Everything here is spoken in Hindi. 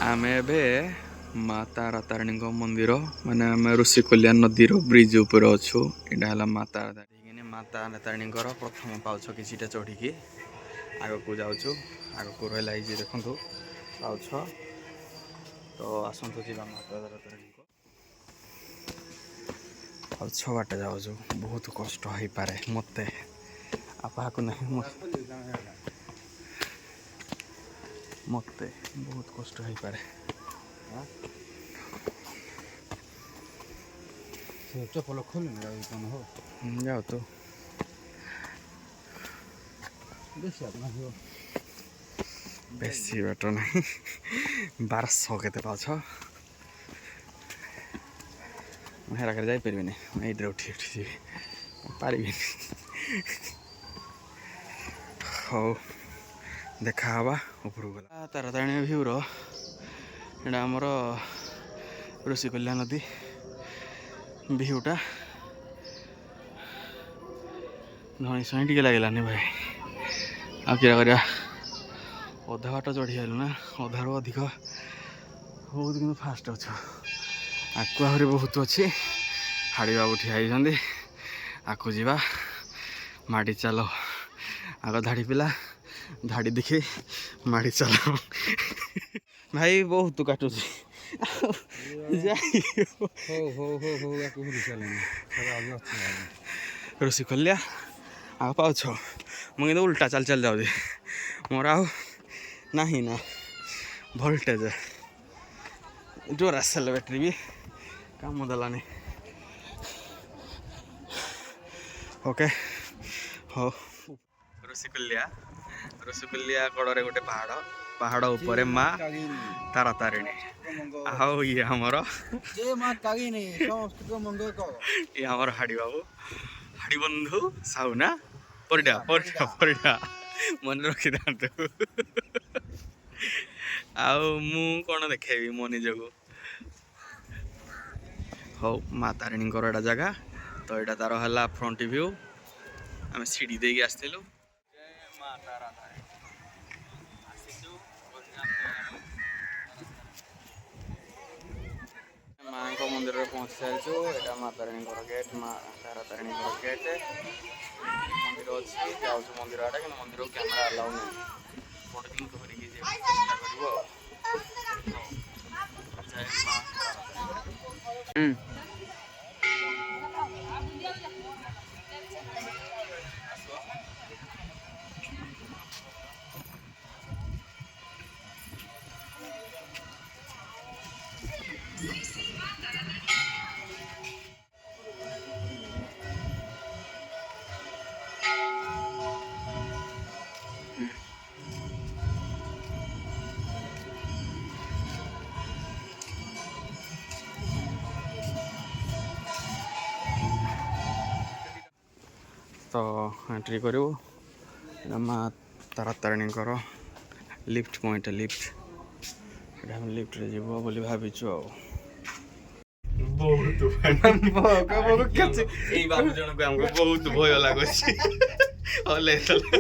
आमे एबे माँ तारा तारिणी मंदिर माने आम ऋषिकोलिया नदीर ब्रिज ऊपर अच्छु। यहाँ माँ तारा तारिणी माँ तारा तारिणी प्रथम पाउछ किसीटा चढ़िकी आग को जाऊँ आग को रहा ये देखु पाउछ तो आसतु जा माँ तारा तारिणी पाउछ बाटे जाऊँ बहुत कष्ट हो पारे मत आपको नहीं मत बहुत कष्ट हो पारे चपल खोल जाओ तो बेसी बाटो ना 1200 के पाछ हेरा कर जापर ये उठी उठी जी पारि हौ देखा हवा ऊपर गला तारा तारिणी भ्यूर यहाँ आमर ऋषिकोलिया नदी भ्यूटा धनी सही टे लगलानी भाई आ क्या कर अधा बाट चढ़ी आलु ना अधार अधिक बहुत कि फास्ट अच्छु आकु आहरी बहुत अच्छी हाड़ी बाबू ठिया आकु जीवा माड़ी चल आग धाड़ी पिला धाड़ी देखी माड़ी चल भाई बहुत काटुच ऋषिकोलिया आग पाछ मुझे उल्टा चल चल जाऊँ मोर आ नहीं ना भोल्टेज जोर आसल बैटरी भी काम देलानी ओके हो ऋषिकोलिया कड़े गोटे पहाड़ ऊपर माँ तारा तारिणी आओ ये हमर ये हमर हाड़ी बाबू हाड़ी बंधु साउना परिडा परिडा परिडा मन रखी था आउ मु कौन देखेबी मो निजको हौ माँ तारिणी एटा जगह तो यहाँ तार है फ्रंट व्यू आम सीढ़ी दे आसलु माँ मंदिर में पहुँच सारी यहाँ माँ तारिणी गेट माँ तारा तारिणी गेट मंदिर अच्छी जाऊँ मंदिर आड़े कि मंदिर को कैमेरा अलाउ नहीं चेष्टा कर तो एंट्री करूँ माँ तारा तारिणी लिफ्ट पॉइंट लिफ्ट हम लिफ्ट रे जीव बोली भाविचु आ बहुत बाबू जन को हमको बहुत भय लगुच हले हले